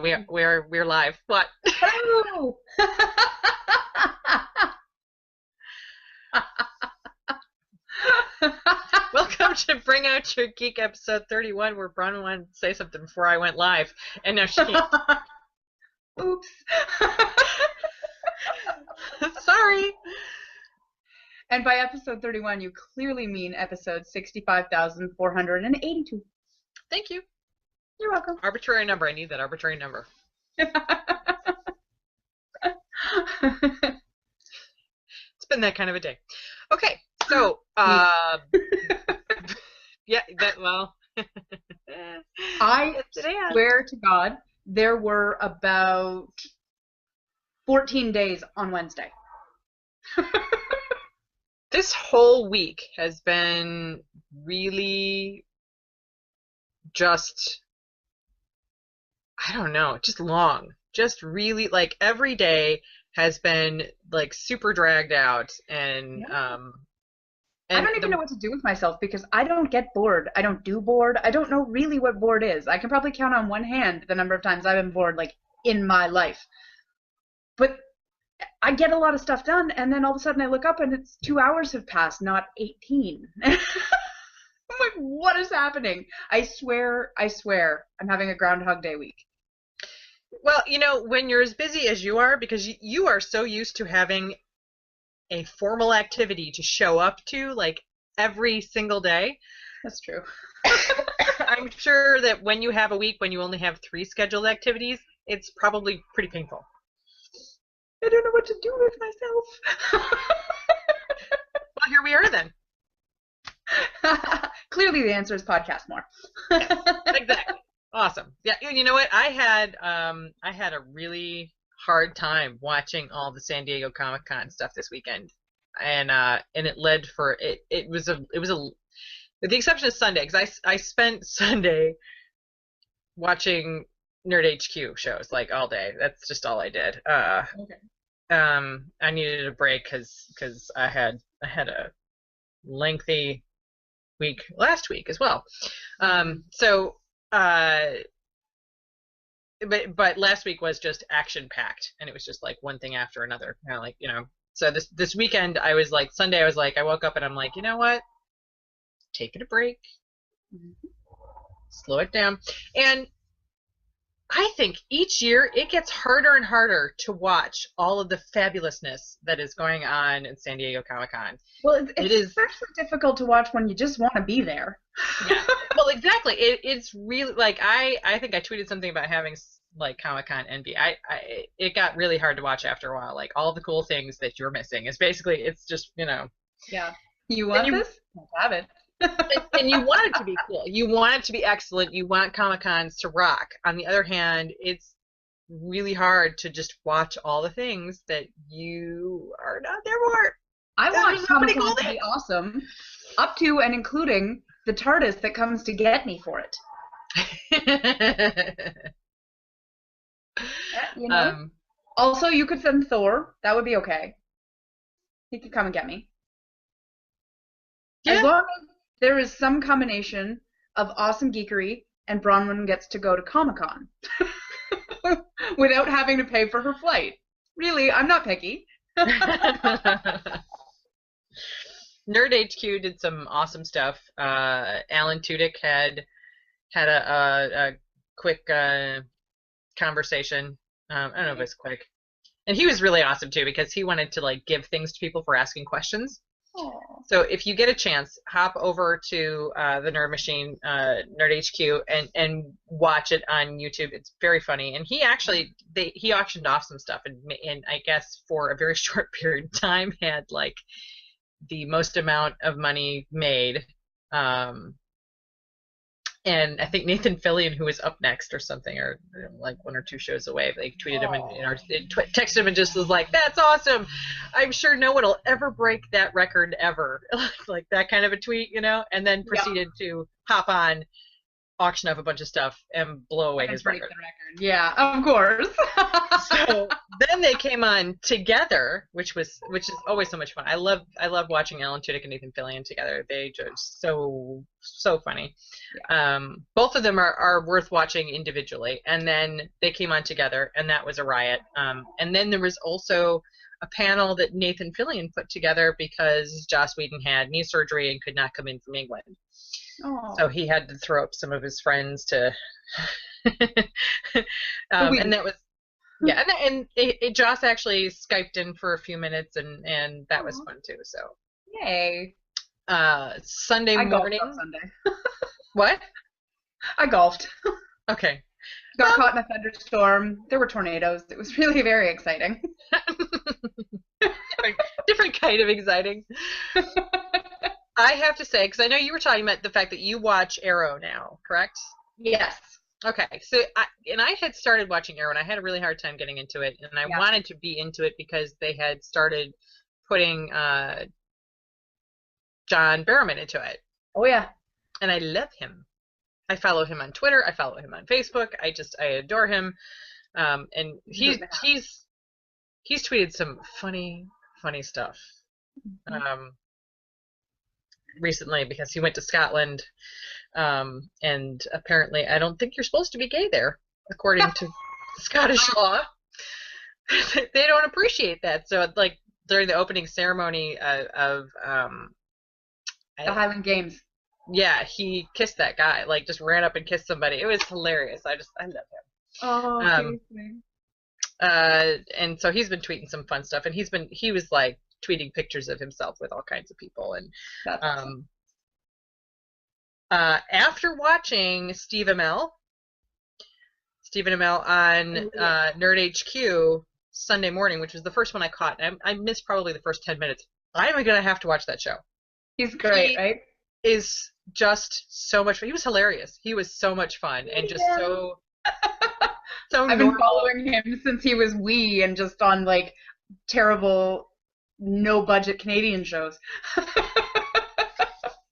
we're live. What? Oh! Welcome to Bring Out Your Geek episode 31, where Bronwyn wanted to say something before I went live, and now she can't. Oops. Sorry. And by episode 31, you clearly mean episode 65,482. Thank you. You're welcome. Arbitrary number. I need that arbitrary number. It's been that kind of a day. Okay, so yeah, well. I swear to God, there were about 14 days on Wednesday. This whole week has been really just, I don't know, just long. Just really, like, every day has been, like, super dragged out, and I don't even know what to do with myself because I don't get bored. I don't do bored. I don't know really what bored is. I can probably count on one hand the number of times I've been bored, like, in my life. But I get a lot of stuff done, and then all of a sudden I look up and it's 2 hours have passed, not 18. I'm like, what is happening? I swear, I'm having a Groundhog Day week. Well, you know, when you're as busy as you are, because you are so used to having a formal activity to show up to, like, every single day. That's true. I'm sure that when you have a week when you only have 3 scheduled activities, it's probably pretty painful. I don't know what to do with myself. Well, here we are then. Clearly the answer is podcast more. Yes, exactly. Awesome. Yeah, you know what? I had a really hard time watching all the San Diego Comic-Con stuff this weekend, and it led for it was a with the exception of Sunday, because I spent Sunday watching Nerd HQ shows, like, all day. That's just all I did. Okay. I needed a break because I had a lengthy week last week as well. But last week was just action packed, and it was just like one thing after another. Kind of like, you know. So this weekend I was like, Sunday I was like, I woke up and I'm like, you know what? Taking a break. Slow it down. And I think each year it gets harder and harder to watch all of the fabulousness that is going on in San Diego Comic-Con. Well, it's especially difficult to watch when you just want to be there. Yeah. Well, exactly. It's really, like, I think I tweeted something about having, like, Comic-Con envy. It got really hard to watch after a while. Like, all the cool things that you're missing is basically, it's just, you know. Yeah. You want this? Have it. And you want it to be cool. You want it to be excellent. You want Comic-Cons to rock. On the other hand, it's really hard to just watch all the things that you are not there for. I want Comic-Con to be awesome, up to and including the TARDIS that comes to get me for it. You know? Also, you could send Thor. That would be okay. He could come and get me. Yeah. As long as there is some combination of awesome geekery and Bronwyn gets to go to Comic-Con without having to pay for her flight. Really, I'm not picky. Nerd HQ did some awesome stuff. Alan Tudyk had a quick conversation. I don't know if it's quick. And he was really awesome too, because he wanted to, like, give things to people for asking questions. Aww. So if you get a chance, hop over to the Nerd Machine, Nerd HQ, and watch it on YouTube. It's very funny. And he actually he auctioned off some stuff, and I guess for a very short period of time had, like, the most amount of money made. And I think Nathan Fillion, who was up next or something, or like 1 or 2 shows away, they tweeted him and texted him and just was like, "That's awesome! I'm sure no one will ever break that record ever." Like that kind of a tweet, you know. And then proceeded to hop on auction up a bunch of stuff and blow away his break record. the record. Yeah, of course. So then they came on together, which is always so much fun. I love watching Alan Tudyk and Nathan Fillion together. They just so funny. Yeah. Both of them are worth watching individually, and then they came on together, and that was a riot. And then there was also a panel that Nathan Fillion put together because Joss Whedon had knee surgery and could not come in from England. Oh. So he had to throw up some of his friends to and that was and Joss actually Skyped in for a few minutes, and that was fun too. So yay. Sunday I morning. Golfed on Sunday. What? I golfed. Okay. Got caught in a thunderstorm. There were tornadoes. It was really very exciting. Different kind of exciting. I have to say, because I know you were talking about the fact that you watch Arrow now, correct? Yes. Okay, so I had started watching Arrow, and I had a really hard time getting into it, and I wanted to be into it because they had started putting John Barrowman into it. Oh yeah. And I love him. I follow him on Twitter. I follow him on Facebook. I adore him. And he's tweeted some funny stuff. Recently because he went to Scotland, and apparently I don't think you're supposed to be gay there, according to Scottish law. They don't appreciate that. So like during the opening ceremony of the Highland Games. Yeah, he kissed that guy, like just ran up and kissed somebody. It was hilarious. I love him. Oh, and so he's been tweeting some fun stuff, and he was like tweeting pictures of himself with all kinds of people. And after watching Stephen Amell on Nerd HQ Sunday morning, which was the first one I caught, and I missed probably the first 10 minutes. I'm gonna have to watch that show. He's great, right? Is just so much fun. He was hilarious. He was so much fun and just so I've been following him since he was wee and just on like terrible no budget Canadian shows.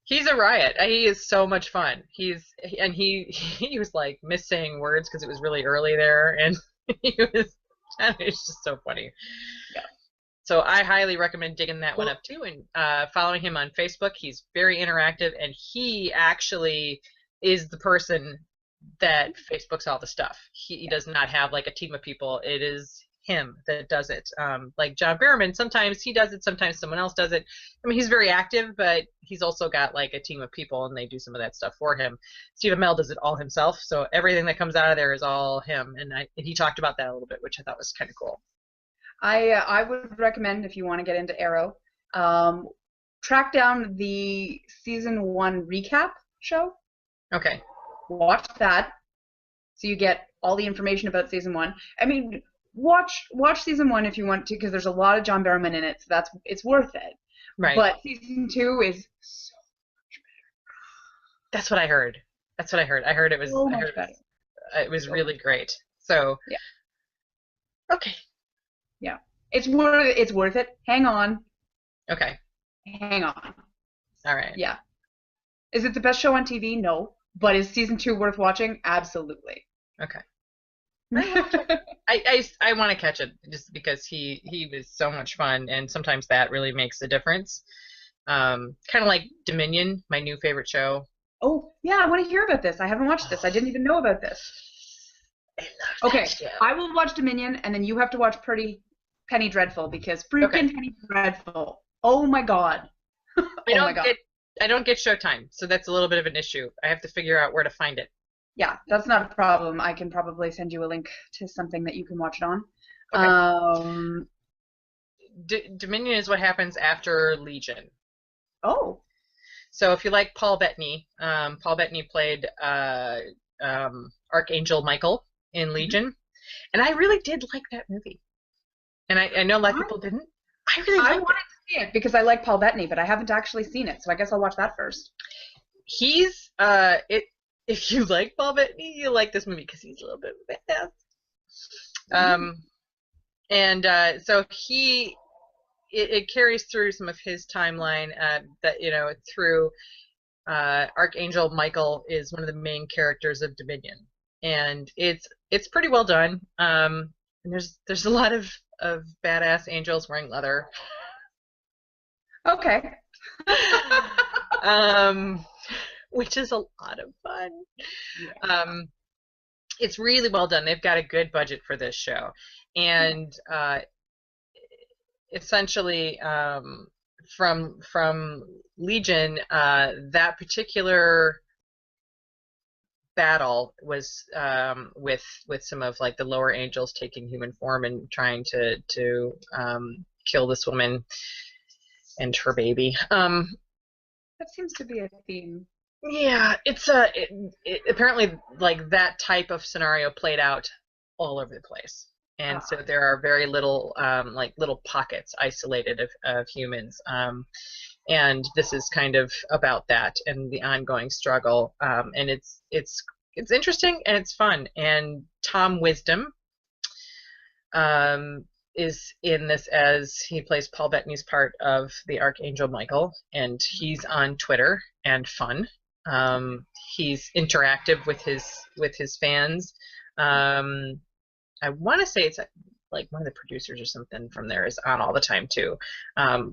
He's a riot. He is so much fun. He was like missing words because it was really early there, and it's just so funny. Yeah. So I highly recommend digging that one up too, and following him on Facebook. He's very interactive, and he actually is the person that Facebooks all the stuff. He does not have like a team of people. It is him that does it. Like John Barrowman, sometimes he does it, sometimes someone else does it. I mean, he's very active, but he's also got like a team of people, and they do some of that stuff for him. Steve Amell does it all himself, so everything that comes out of there is all him, and he talked about that a little bit, which I thought was kind of cool. I would recommend, if you want to get into Arrow, track down the season 1 recap show. Okay. Watch that, so you get all the information about season 1. I mean, watch season 1 if you want to, because there's a lot of John Barrowman in it, so it's worth it. Right. But season 2 is so much better. That's what I heard. I heard it was so much better. It was really great. So yeah. Okay. Yeah. It's worth it. Hang on. Okay. Hang on. All right. Yeah. Is it the best show on TV? No. But is season 2 worth watching? Absolutely. Okay. I want to catch it just because he was so much fun, and sometimes that really makes a difference. Kind of like Dominion, my new favorite show. Oh, yeah, I want to hear about this. I haven't watched this. I didn't even know about this. I love that show. I will watch Dominion, and then you have to watch Penny Dreadful, because freaking Penny Dreadful. Oh my god. I don't get Showtime, so that's a little bit of an issue. I have to figure out where to find it. Yeah, that's not a problem. I can probably send you a link to something that you can watch it on. Okay. Dominion is what happens after Legion. Oh. So if you like Paul Bettany, Paul Bettany played Archangel Michael in Legion, and I really did like that movie. And I know a lot of people didn't. I wanted to see it because I like Paul Bettany, but I haven't actually seen it, so I guess I'll watch that first. He's if you like Paul Bettany, you like this movie because he's a little bit badass. And so it carries through some of his timeline that through Archangel Michael is one of the main characters of Dominion, and it's pretty well done. And there's a lot of badass angels wearing leather. Okay. Which is a lot of fun. Yeah. It's really well done. They've got a good budget for this show, and essentially from Legion, that particular battle was with some of like the lower angels taking human form and trying to kill this woman and her baby. That seems to be a theme. Yeah, it's apparently like that type of scenario played out all over the place, and so there are very little like little pockets isolated of humans, and this is kind of about that and the ongoing struggle, and it's interesting and it's fun. And Tom Wisdom is in this as he plays Paul Bettany's part of the Archangel Michael, and he's on Twitter and fun. He's interactive with his fans. I want to say it's like one of the producers or something from there is on all the time too.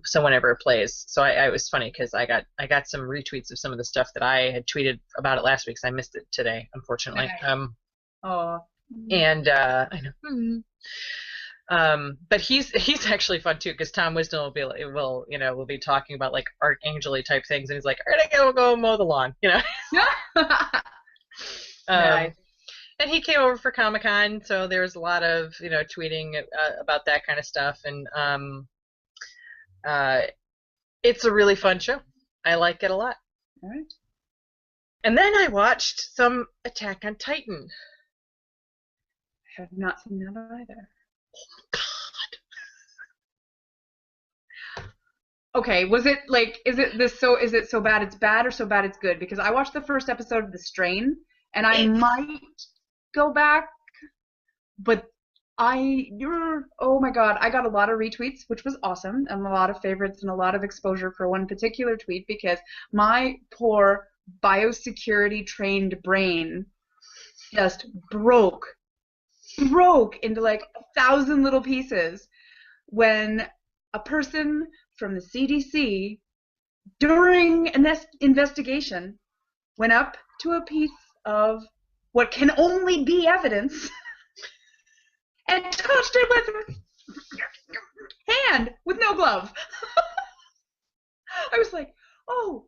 So whenever it plays, so I was funny because I got some retweets of some of the stuff that I had tweeted about it last week, because I missed it today, unfortunately. And I know. But he's actually fun too, because Tom Wisdom will be talking about like archangel-y type things, and he's like, all right, I gotta go mow the lawn, Nice. And he came over for Comic-Con, so there was a lot of tweeting about that kind of stuff, and it's a really fun show. I like it a lot. All right. And then I watched some Attack on Titan. I have not seen that either. God. Okay, is it so bad it's bad or so bad it's good? Because I watched the first episode of The Strain, and I might go back, but oh my god, I got a lot of retweets, which was awesome, and a lot of favorites and a lot of exposure for one particular tweet, because my poor biosecurity trained brain just broke into like 1,000 little pieces when a person from the CDC, during an investigation, went up to a piece of what can only be evidence and touched it with hand with no glove. I was like, oh,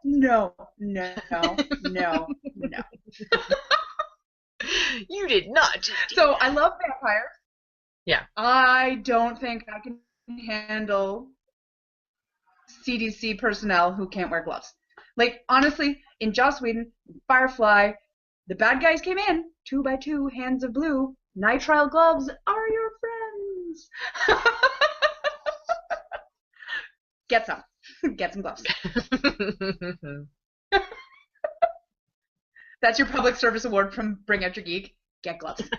no. You did not. So I love vampires. Yeah. I don't think I can handle CDC personnel who can't wear gloves. Like, honestly, in Joss Whedon, Firefly, the bad guys came in, 2 by 2, hands of blue, nitrile gloves are your friends. Get some. Get some gloves. That's your public service award from Bring Out Your Geek. Get gloves.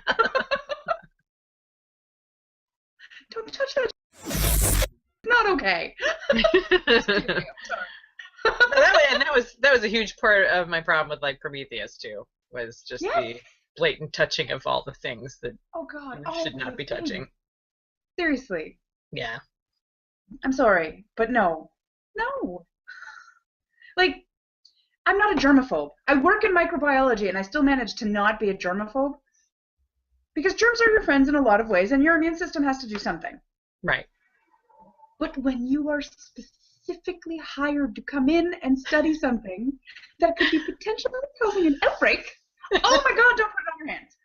Don't touch that. Not okay. Sorry. that was a huge part of my problem with like Prometheus too, was just the blatant touching of all the things that you should not be touching. Seriously. Yeah. I'm sorry, but no. Like, I'm not a germaphobe. I work in microbiology, and I still manage to not be a germaphobe, because germs are your friends in a lot of ways, and your immune system has to do something. Right. But when you are specifically hired to come in and study something that could be potentially causing an outbreak, oh my god, don't put it on your hands.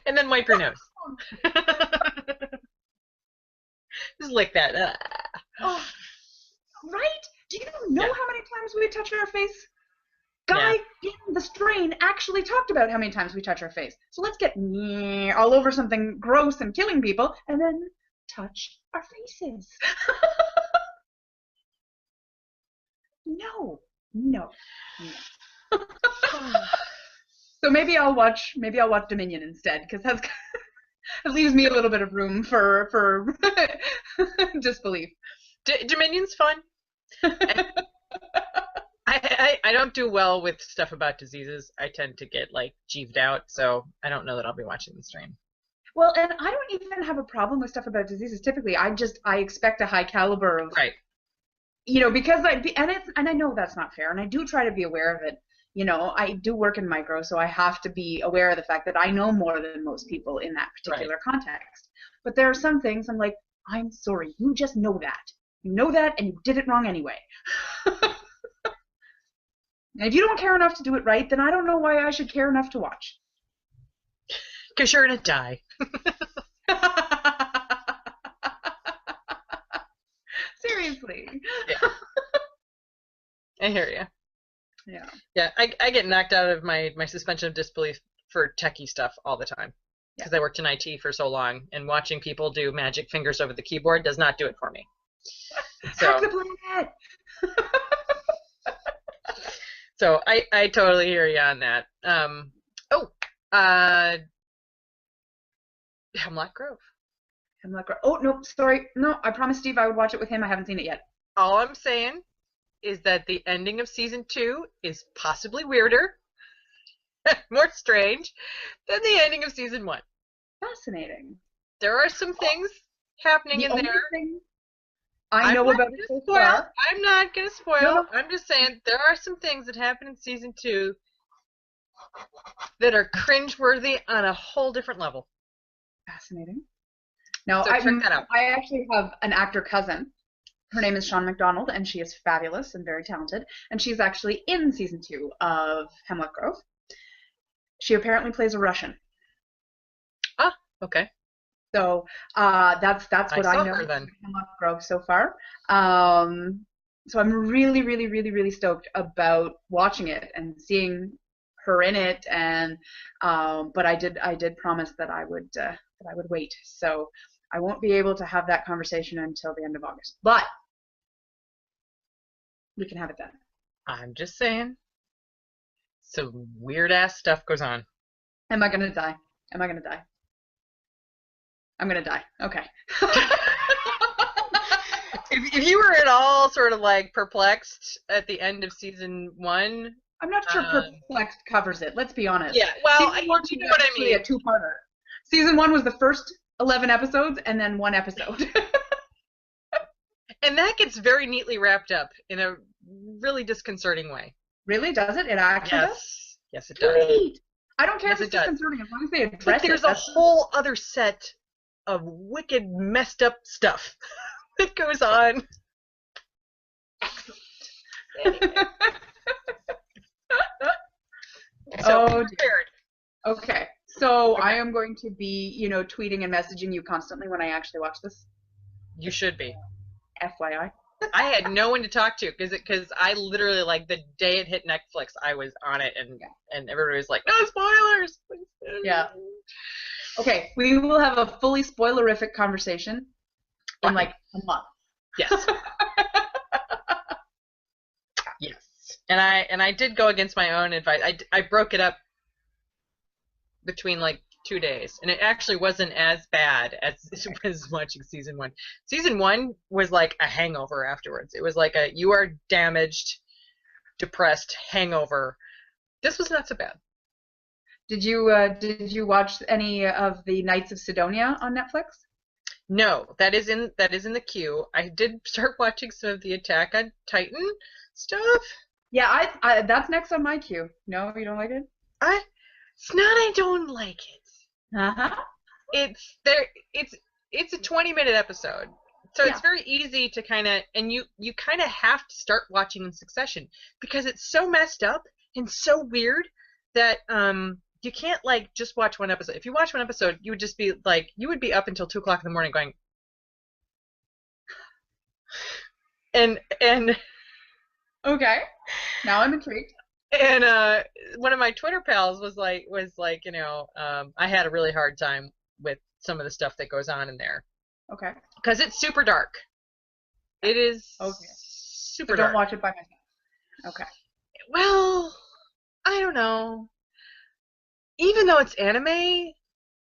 And then wipe your nose. Just lick that. Oh, right? Do you know how many times we touch our face? Guy in The Strain actually talked about how many times we touch our face. So let's get all over something gross and killing people, and then touch our faces. No. So maybe I'll watch Dominion instead, because that leaves me a little bit of room for disbelief. Dominion's fun. And I don't do well with stuff about diseases. I tend to get like jeeved out, so I don't know that I'll be watching the stream. Well, and I don't even have a problem with stuff about diseases. Typically, I expect a high caliber of, Right. because and I know that's not fair, and I do try to be aware of it. I do work in micro, so I have to be aware of the fact that I know more than most people in that Right. particular context. But there are some things I'm like, I'm sorry, you just know that. You know that, and you did it wrong anyway. And if you don't care enough to do it right, then I don't know why I should care enough to watch. Because you're gonna die. Seriously. Yeah. I hear you. Yeah. Yeah, I get knocked out of my suspension of disbelief for techie stuff all the time. Because I worked in IT for so long, and watching people do magic fingers over the keyboard does not do it for me. Hack the planet! So I totally hear you on that. Hemlock Grove. Hemlock Grove. Oh, no, sorry. No, I promised Steve I would watch it with him. I haven't seen it yet. All I'm saying is that the ending of season 2 is possibly weirder, more strange, than the ending of season 1. Fascinating. There are some things happening in there. Thing I know about it so far. I'm not going to spoil. No. I'm just saying there are some things that happen in season 2 that are cringeworthy on a whole different level. Fascinating. Now, so check that out. I actually have an actor cousin. Her name is Sean McDonald, and she is fabulous and very talented. And she's actually in season 2 of Hemlock Grove. She apparently plays a Russian. Ah, okay. So that's what I know of Hemlock Grove so far. So I'm really, really, really, really stoked about watching it and seeing her in it. And but I did promise that I would wait. So I won't be able to have that conversation until the end of August. But we can have it then. I'm just saying. Some weird ass stuff goes on. Am I gonna die? Am I gonna die? I'm gonna die. Okay. if you were at all sort of like perplexed at the end of season 1, I'm not sure perplexed covers it. Let's be honest. Yeah, well, you know what I mean. A two-parter. Season 1 was the first 11 episodes, and then 1 episode. And that gets very neatly wrapped up in a really disconcerting way. Really? Does it? It actually does? Yes, it does. Great. I don't care if it's disconcerting as long as they address it. There's a whole other set of wicked, messed up stuff that goes on. Excellent. Anyway. So prepared. Okay. So I am going to be, tweeting and messaging you constantly when I actually watch this. You should be. FYI. I had no one to talk to because I literally, like, the day it hit Netflix, I was on it and everybody was like, no spoilers. Yeah. Okay, we will have a fully spoilerific conversation in like a month. Yes. Yes. And I did go against my own advice. I broke it up between like 2 days, and it actually wasn't as bad as it was watching season 1. Season 1 was like a hangover afterwards. It was like a you are damaged, depressed hangover. This was not so bad. Did you watch any of the Knights of Sidonia on Netflix? No, that is in the queue. I did start watching some of the Attack on Titan stuff. Yeah, I that's next on my queue. No, you don't like it? It's not I don't like it. Uh-huh. It's a 20-minute episode. So it's very easy to kind of, and you kind of have to start watching in succession because it's so messed up and so weird that you can't like just watch one episode. If you watch one episode, you would just be like, you would be up until 2 o'clock in the morning going, and okay, now I'm intrigued. And one of my Twitter pals was like, I had a really hard time with some of the stuff that goes on in there. Okay. Because it's super dark. It is super dark. Don't watch it by myself. Okay. Well, I don't know. Even though it's anime,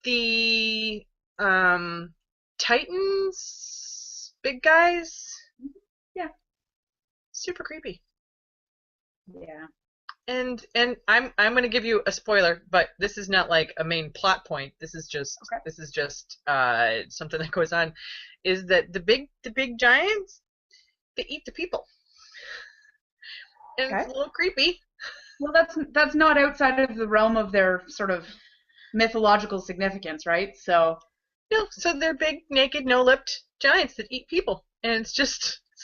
the Titans, big guys. Yeah. super creepy. Yeah. And I'm going to give you a spoiler, but this is not like a main plot point. This is just something that goes on, is that the big giants, they eat the people, and Okay. it's a little creepy. Well, that's not outside of the realm of their sort of mythological significance, right? So No, so they're big, naked, no-lipped giants that eat people, and it's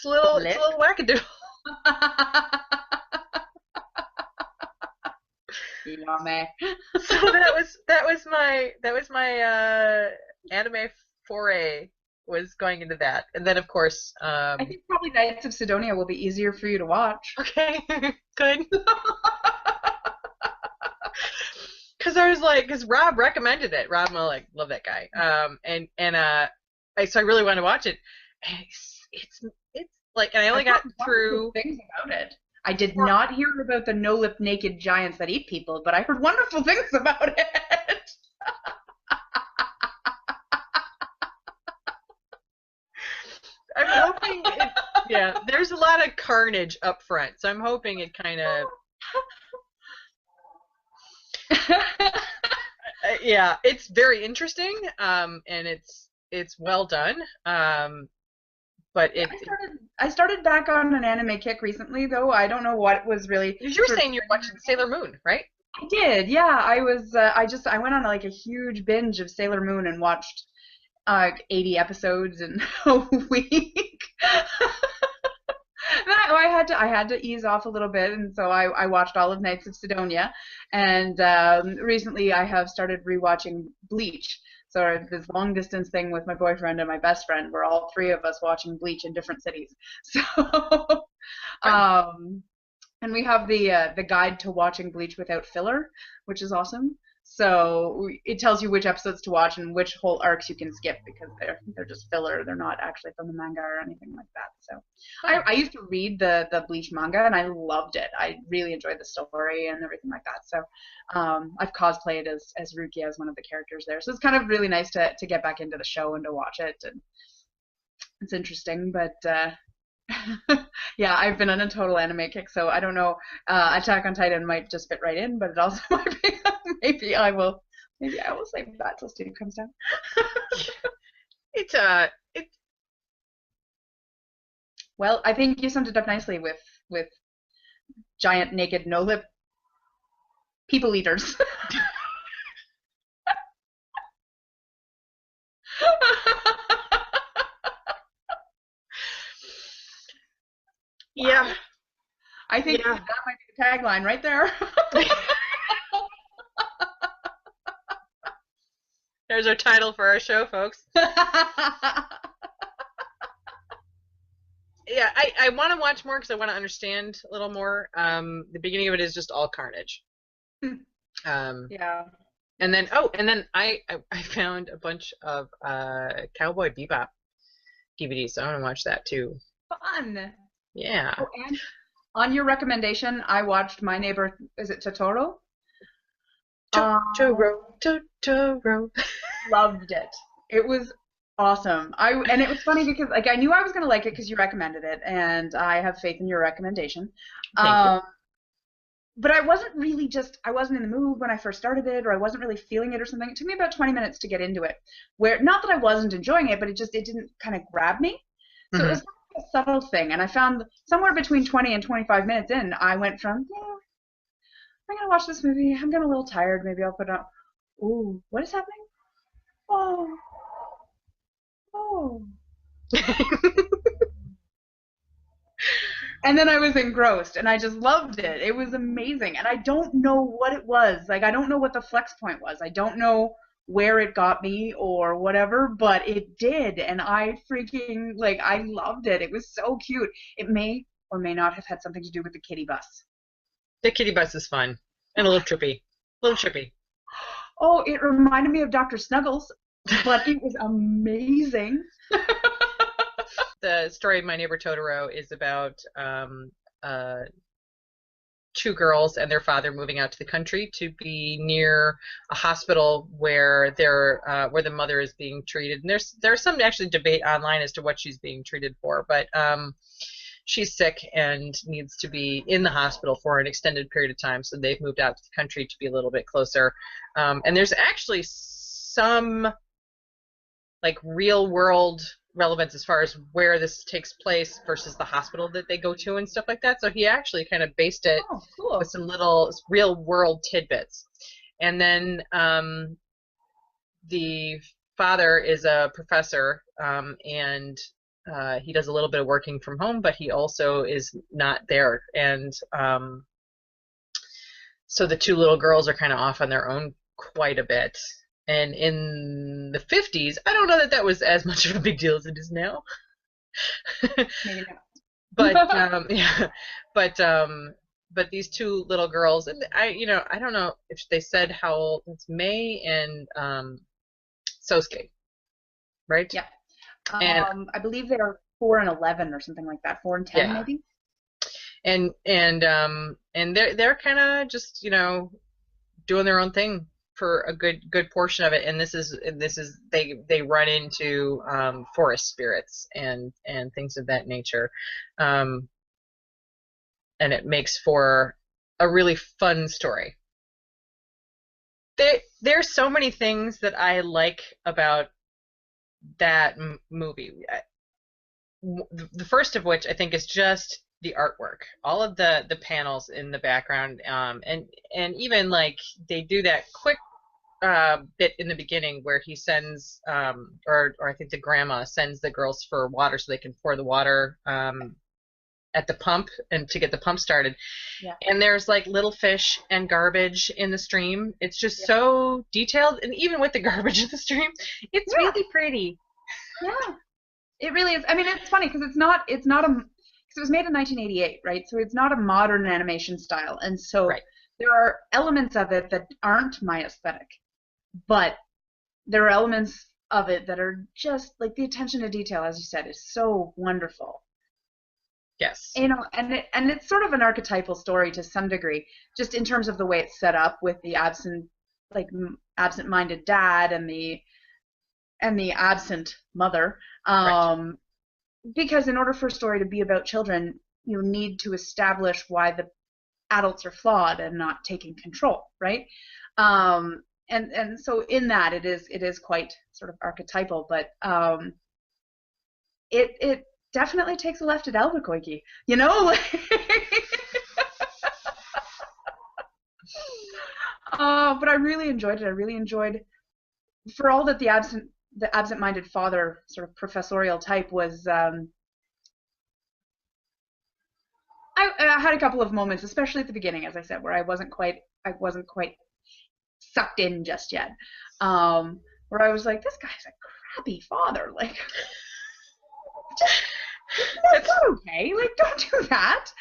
a little wackadoodle. Yummy. So that was my anime foray, was going into that, and then of course I think probably Knights of Sidonia will be easier for you to watch. okay, good. Because I was like, because Rob recommended it. Rob Malik, love that guy. So I really wanted to watch it. And it's like, and I only got through things about it. I did not hear about the no-lip naked giants that eat people, but I heard wonderful things about it. I'm hoping yeah, there's a lot of carnage up front, so I'm hoping it kind of yeah, it's very interesting, and it's well done, but it. I started back on an anime kick recently, though. I don't know what was really. You were saying you're watching Sailor Moon, right? I did, yeah. I was. I went on like a huge binge of Sailor Moon and watched 80 episodes in a week. I had to ease off a little bit, and so I watched all of Knights of Sidonia, and recently I have started rewatching Bleach. So this long distance thing with my boyfriend and my best friend, we're all three of us watching Bleach in different cities. So, and we have the guide to watching Bleach without filler, which is awesome. So it tells you which episodes to watch and which whole arcs you can skip because they're just filler. They're not actually from the manga or anything like that. So I used to read the Bleach manga and I loved it. I really enjoyed the story and everything like that. So I've cosplayed as Rukia, as one of the characters there. So it's kind of really nice to get back into the show and to watch it. And it's interesting, but yeah, I've been on a total anime kick, so I don't know. Attack on Titan might just fit right in, but it also might be. Maybe I will save that till Steve comes down. It's Well, I think you summed it up nicely with giant naked no lip people eaters. yeah. I think that might be the tagline right there. There's our title for our show, folks. Yeah, I want to watch more because I want to understand a little more. The beginning of it is just all carnage. Yeah. And then I found a bunch of Cowboy Bebop DVDs, so I want to watch that too. Fun. Yeah. Oh, and on your recommendation, I watched My Neighbor. Is it Totoro? Totoro. Loved it. It was awesome. And it was funny because like I knew I was gonna like it because you recommended it, and I have faith in your recommendation. Thank you. But I wasn't in the mood when I first started it, or I wasn't really feeling it or something. It took me about 20 minutes to get into it. Where not that I wasn't enjoying it, but it didn't kind of grab me. So it was a subtle thing, and I found somewhere between 20 and 25 minutes in, I went from I'm gonna watch this movie. I'm getting a little tired. Maybe I'll put it on. Ooh, what is happening? Oh. And then I was engrossed, and I just loved it. It was amazing, and I don't know what it was. Like, I don't know what the flex point was. I don't know where it got me or whatever, but it did, and I freaking, like, I loved it. It was so cute. It may or may not have had something to do with the kitty bus. The kitty bus is fun and a little trippy. Oh, it reminded me of Dr. Snuggles, but it was amazing. The story of My Neighbor Totoro is about two girls and their father moving out to the country to be near a hospital where the mother is being treated. And there's some actually debate online as to what she's being treated for, but she's sick and needs to be in the hospital for an extended period of time, so they've moved out to the country to be a little bit closer. And there's actually some like real world relevance as far as where this takes place versus the hospital that they go to and stuff like that. So he actually kind of based it with some little real world tidbits. And then the father is a professor, and he does a little bit of working from home, but he also is not there. And so the two little girls are kind of off on their own quite a bit. And in the 50s, I don't know that that was as much of a big deal as it is now. Maybe not. But yeah, but these two little girls, and I don't know if they said how old. It's May and Sosuke, right? Yeah. And I believe they're 4 and 11 or something like that. 4 and 10 maybe. And they're kind of just doing their own thing for a good portion of it, and this is they run into forest spirits and things of that nature, and it makes for a really fun story. There's so many things that I like about that movie. The first of which I think is just the artwork, all of the panels in the background, and even like they do that quick bit in the beginning where he sends or I think the grandma sends the girls for water so they can pour the water at the pump and to get the pump started. Yeah. And there's like little fish and garbage in the stream. It's just so detailed, and even with the garbage in the stream, it's really pretty. Yeah, it really is. I mean, it's funny because it's not because it was made in 1988, right? So it's not a modern animation style, and so there are elements of it that aren't my aesthetic, but there are elements of it that are just like the attention to detail, as you said, is so wonderful. Yes. And it's sort of an archetypal story to some degree, just in terms of the way it's set up with the absent-minded dad and the absent mother. Because in order for a story to be about children, you need to establish why the adults are flawed and not taking control, right? And so in that it is quite sort of archetypal, but it definitely takes a left at Albuquerque, but I really enjoyed it. I really enjoyed, for all that the absent-minded father sort of professorial type was. I had a couple of moments, especially at the beginning, as I said, where I wasn't quite sucked in just yet. Where I was like, this guy's a crappy father. Like, that's not okay. Like, don't do that.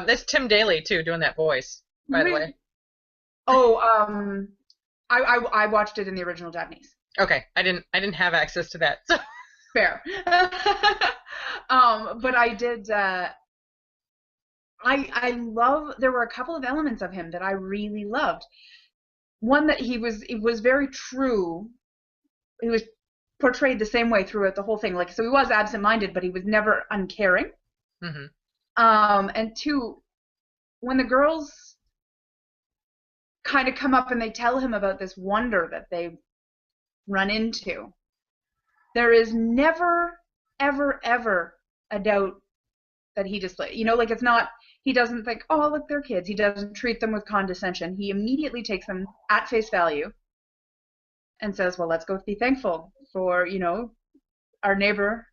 That's Tim Daly too, doing that voice, by the way. Oh, I watched it in the original Japanese. Okay, I didn't have access to that. So. Fair. But I did. I love. There were a couple of elements of him that I really loved. One that it was very true. He was portrayed the same way throughout the whole thing. Like, so he was absent-minded, but he was never uncaring. Mm-hmm. And two, when the girls kind of come up and they tell him about this wonder that they run into, there is never, ever, ever a doubt that he displays. Like, it's not, he doesn't think, oh, look, they're kids. He doesn't treat them with condescension. He immediately takes them at face value and says, well, let's go be thankful for, our neighbor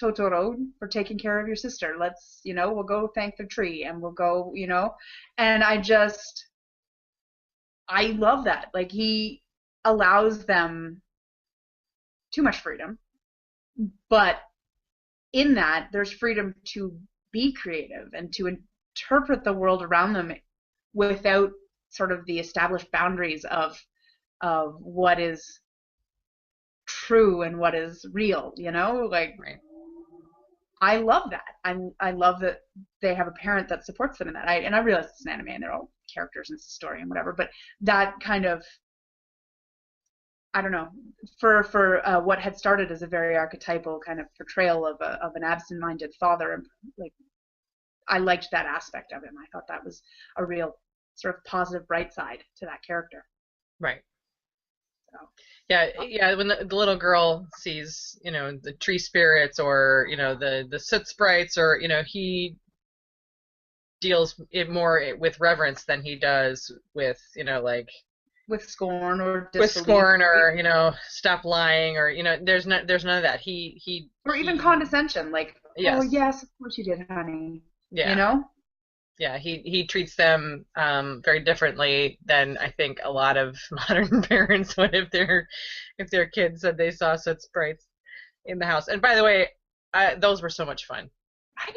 Totoro for taking care of your sister. Let's, we'll go thank the tree and we'll go, and I love that. Like, he allows them too much freedom, but in that there's freedom to be creative and to interpret the world around them without sort of the established boundaries of what is true and what is real, like. Right. I love that. I love that they have a parent that supports them in that. I realize it's an anime and they're all characters and it's a story and whatever, but that kind of I don't know, for what had started as a very archetypal kind of portrayal of an absent-minded father, and like I liked that aspect of him. I thought that was a real sort of positive bright side to that character. Right. So, Yeah, yeah. When the little girl sees, the tree spirits or the soot sprites, or he deals it more with reverence than he does with like with scorn or with disbelief, scorn, or stop lying, or there's none of that. Or even He condescension, like, oh yes, yes, of course you did, honey. You yeah, know? yeah. He treats them very differently than I think a lot of modern parents would if their kids said they saw such sprites in the house. And by the way, those were so much fun. Right?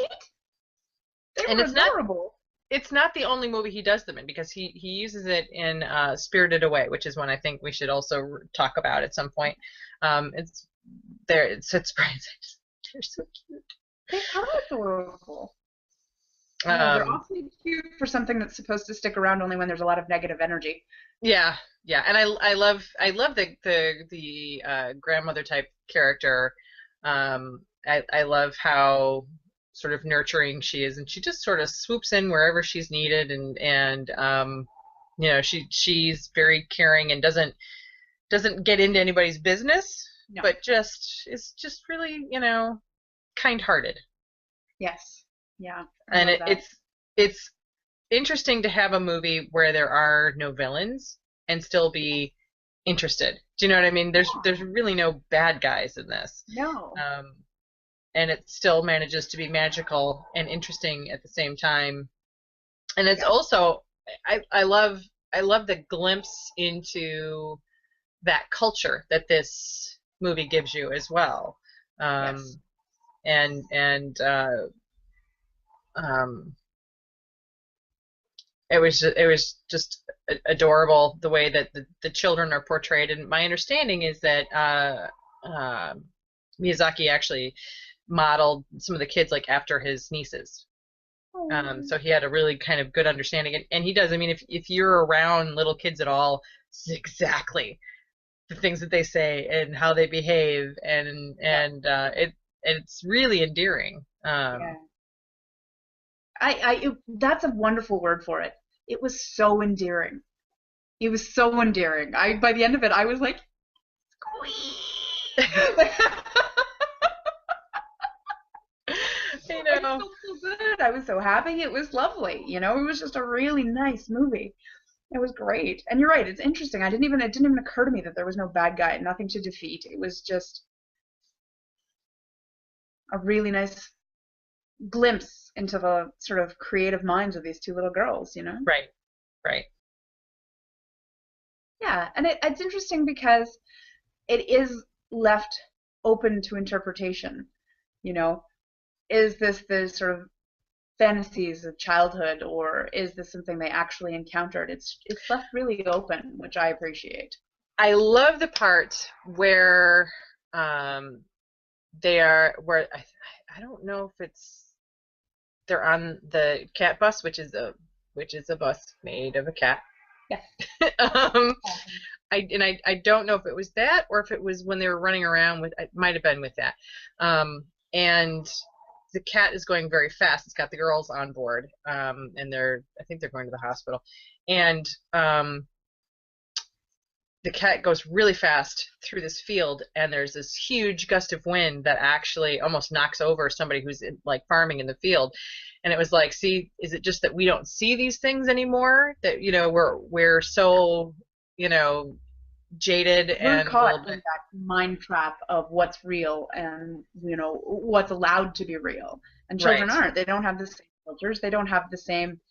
They And were adorable. it's not the only movie he does them in, because he uses it in Spirited Away, which is one I think we should also talk about at some point. It's there. It's sprites. They're so cute. They are adorable. Yeah, they're awfully cute for something that's supposed to stick around only when there's a lot of negative energy. Yeah, yeah, and I love the grandmother type character. I love how sort of nurturing she is, and she just sort of swoops in wherever she's needed, and she's very caring and doesn't get into anybody's business, No. but is just really kind-hearted. Yes. Yeah. And it's interesting to have a movie where there are no villains and still be interested. Do you know what I mean? There's really no bad guys in this. No. And it still manages to be magical and interesting at the same time. And it's also I love the glimpse into that culture that this movie gives you as well. Yes. And it was just adorable the way that the children are portrayed. And my understanding is that Miyazaki actually modeled some of the kids like after his nieces. So he had a really kind of good understanding, and he does. I mean, if you're around little kids at all, it's exactly the things that they say and how they behave, and it's really endearing. Yeah. That's a wonderful word for it. It was so endearing. It was so endearing. By the end of it, I was like, squeak. I felt so good. I was so happy. It was lovely. It was just a really nice movie. It was great. And you're right. It's interesting. It didn't even occur to me that there was no bad guy, nothing to defeat. It was just a really nice glimpse into the sort of creative minds of these two little girls. Right. Yeah, and it's interesting because it is left open to interpretation. Is this the sort of fantasies of childhood, or is this something they actually encountered? It's left really open, which I appreciate. I love the part where where I don't know if they're on the cat bus, which is a bus made of a cat. Yes. I don't know if it was that or if it was when they were running around with. It might have been with that. And the cat is going very fast. It's got the girls on board, and I think they're going to the hospital, and the cat goes really fast through this field, and there's this huge gust of wind that actually almost knocks over somebody who's like farming in the field. And it was like, see, is it just that we don't see these things anymore? That we're so jaded, we're and caught in that mind trap of what's real and what's allowed to be real. And children aren't. They don't have the same filters. They don't have the same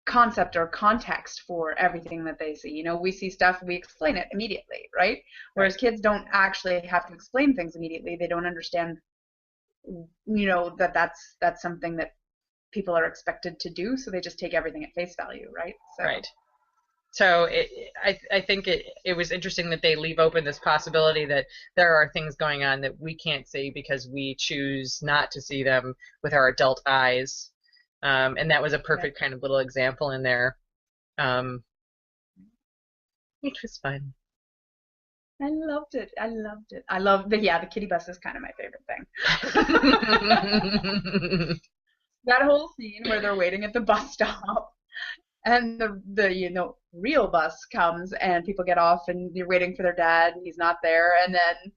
concept or context for everything that they see. We see stuff, we explain it immediately, right? Whereas kids don't actually have to explain things immediately. They don't understand, that's something that people are expected to do, so they just take everything at face value, right? Right. So I think it was interesting that they leave open this possibility that there are things going on that we can't see because we choose not to see them with our adult eyes. And that was a perfect kind of little example in there. Which was fun. I loved it. I loved it. I love the kitty bus is kind of my favorite thing. That whole scene where they're waiting at the bus stop and the real bus comes and people get off and you're waiting for their dad and he's not there and then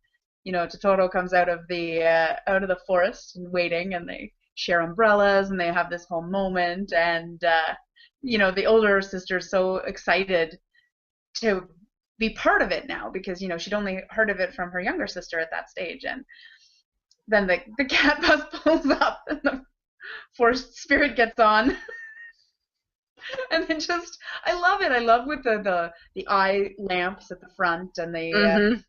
Totoro comes out of the forest and waiting and they share umbrellas and they have this whole moment and the older sister's so excited to be part of it now because she'd only heard of it from her younger sister at that stage and then the cat bus pulls up and the forest spirit gets on. And then I love it. I love with the eye lamps at the front and the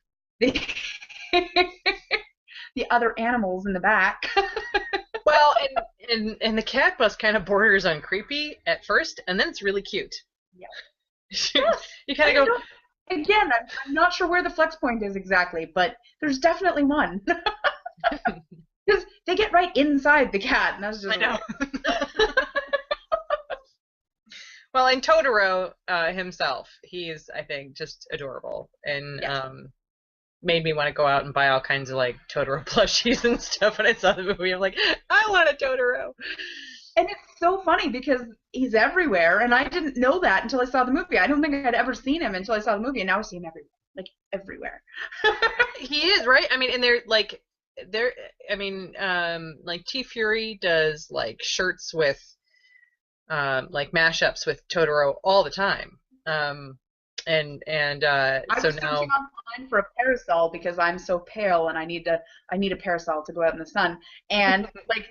the other animals in the back. Well, and the cat bus kind of borders on creepy at first, and then it's really cute. Yeah. You kind of go. Again, I'm not sure where the flex point is exactly, but there's definitely one. Because they get right inside the cat, and that's just. I know. Well, and Totoro himself, he's, I think, just adorable, and made me want to go out and buy all kinds of like Totoro plushies and stuff. When I saw the movie, I'm like, I want a Totoro. And it's so funny because he's everywhere, and I didn't know that until I saw the movie. I don't think I'd ever seen him until I saw the movie, and now I see him everywhere, like everywhere. He is, right? I mean, and like T Fury does like shirts with like mashups with Totoro all the time. I was searching online for a parasol because I'm so pale and I need a parasol to go out in the sun. And like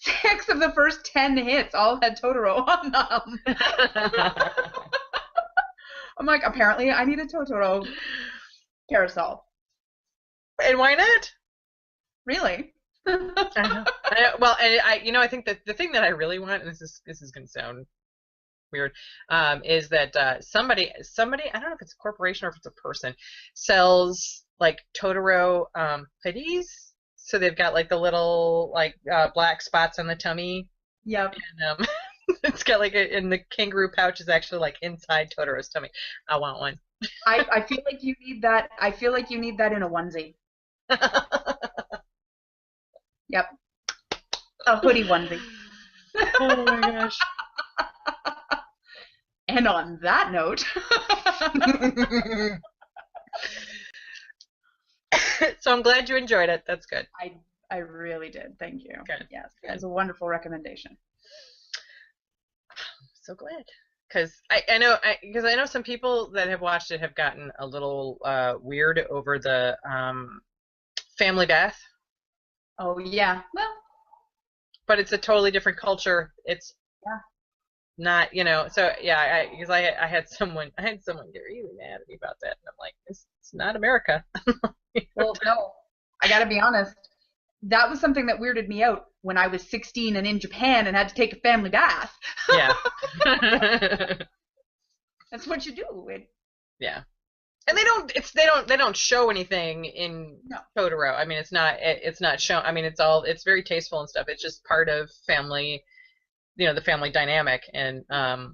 6 of the first 10 hits all had Totoro on them. I'm like, apparently I need a Totoro parasol. And why not? Really? I know. Well, and I think that the thing that I really want, and this is going to sound weird, is that somebody, I don't know if it's a corporation or if it's a person, sells like Totoro hoodies. So they've got like the little like black spots on the tummy. Yep. And it's got like and the kangaroo pouch is actually like inside Totoro's tummy. I want one. I feel like you need that. I feel like you need that in a onesie. Yep. A hoodie onesie. Oh my gosh. And on that note. So I'm glad you enjoyed it. That's good. I really did. Thank you. Good. Yes. It was a wonderful recommendation. So glad. Because I know some people that have watched it have gotten a little weird over the family bath. Oh yeah, well, but it's a totally different culture. It's not, So yeah, because I had someone get really mad at me about that, and I'm like, it's not America. Well, no, I gotta be honest. That was something that weirded me out when I was 16 and in Japan and had to take a family bath. Yeah. That's what you do. Yeah. And they don't show anything in Totoro. I mean, it's not shown. I mean, it's very tasteful and stuff. It's just part of family, the family dynamic. And I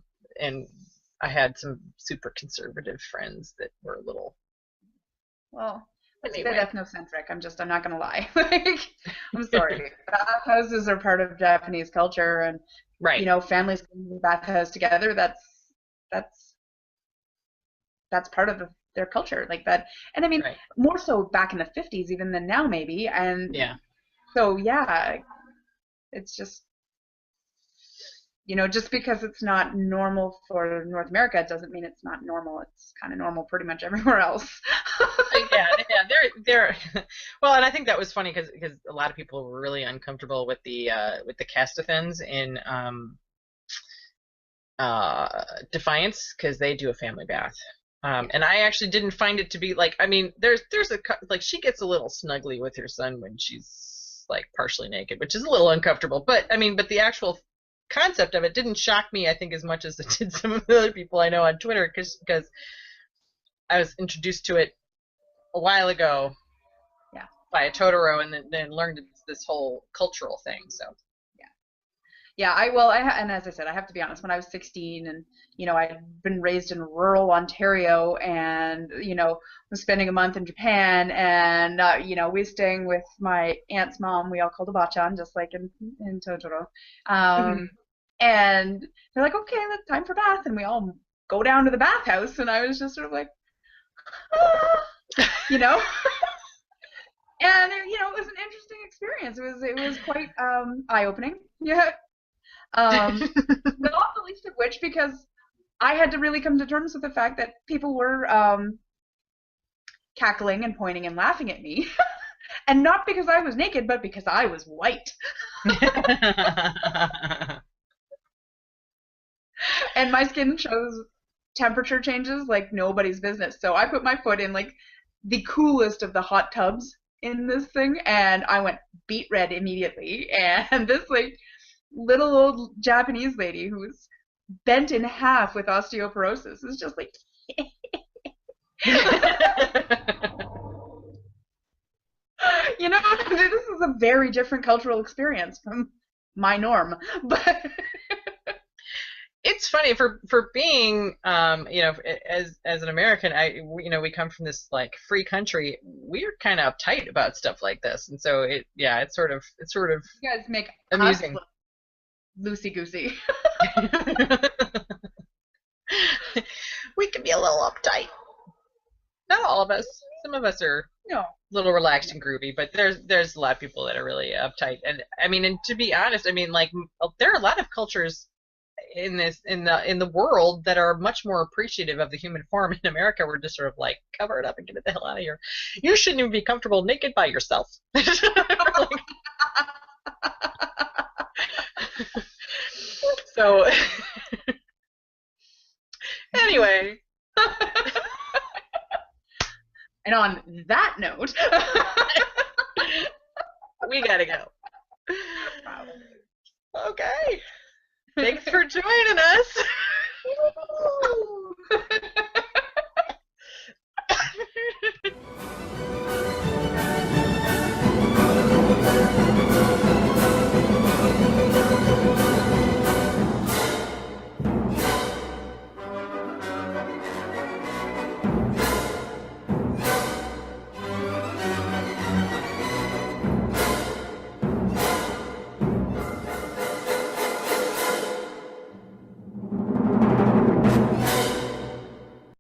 had some super conservative friends that were a little. Well, it's a bit ethnocentric. I'm not gonna lie. I'm sorry. Bathhouses are part of Japanese culture, and families going to the bathhouse together. That's part of their culture, like that. And I mean, more so back in the 50s even than now, maybe. And so it's just just because it's not normal for North America, it doesn't mean it's not normal. It's kind of normal pretty much everywhere else. they're well, and I think that was funny because a lot of people were really uncomfortable with the Castathans in Defiance because they do a family bath. And I actually didn't find it to be like, I mean, there's like she gets a little snuggly with her son when she's like partially naked, which is a little uncomfortable. But I mean, the actual concept of it didn't shock me, I think, as much as it did some of the other people I know on Twitter because I was introduced to it a while ago by a Totoro and then learned this whole cultural thing. So Yeah, and as I said, I have to be honest. When I was 16, and I'd been raised in rural Ontario, and was spending a month in Japan, and we was staying with my aunt's mom. We all called a bachan, just like in Totoro. Um, and they're like, okay, that's time for bath, and we all go down to the bathhouse, and I was just sort of like, ah, you know. And it was an interesting experience. It was quite eye-opening. Yeah. Not the least of which because I had to really come to terms with the fact that people were cackling and pointing and laughing at me. And not because I was naked, but because I was white. And my skin shows temperature changes like nobody's business. So I put my foot in like the coolest of the hot tubs in this thing, and I went beet red immediately. And this like little old Japanese lady who was bent in half with osteoporosis is just like this is a very different cultural experience from my norm. But it's funny for being as an American, we come from this like free country. We're kind of uptight about stuff like this, and so it's sort of you guys make amusing. us loosey goosey. We can be a little uptight. Not all of us. Some of us are No. a little relaxed and groovy, but there's a lot of people that are really uptight. And I mean, and to be honest, I mean, like there are a lot of cultures in the world that are much more appreciative of the human form. In America, we're just sort of like cover it up and get it the hell out of here. You shouldn't even be comfortable naked by yourself. So anyway. And on that note, we gotta go. Okay. Thanks for joining us.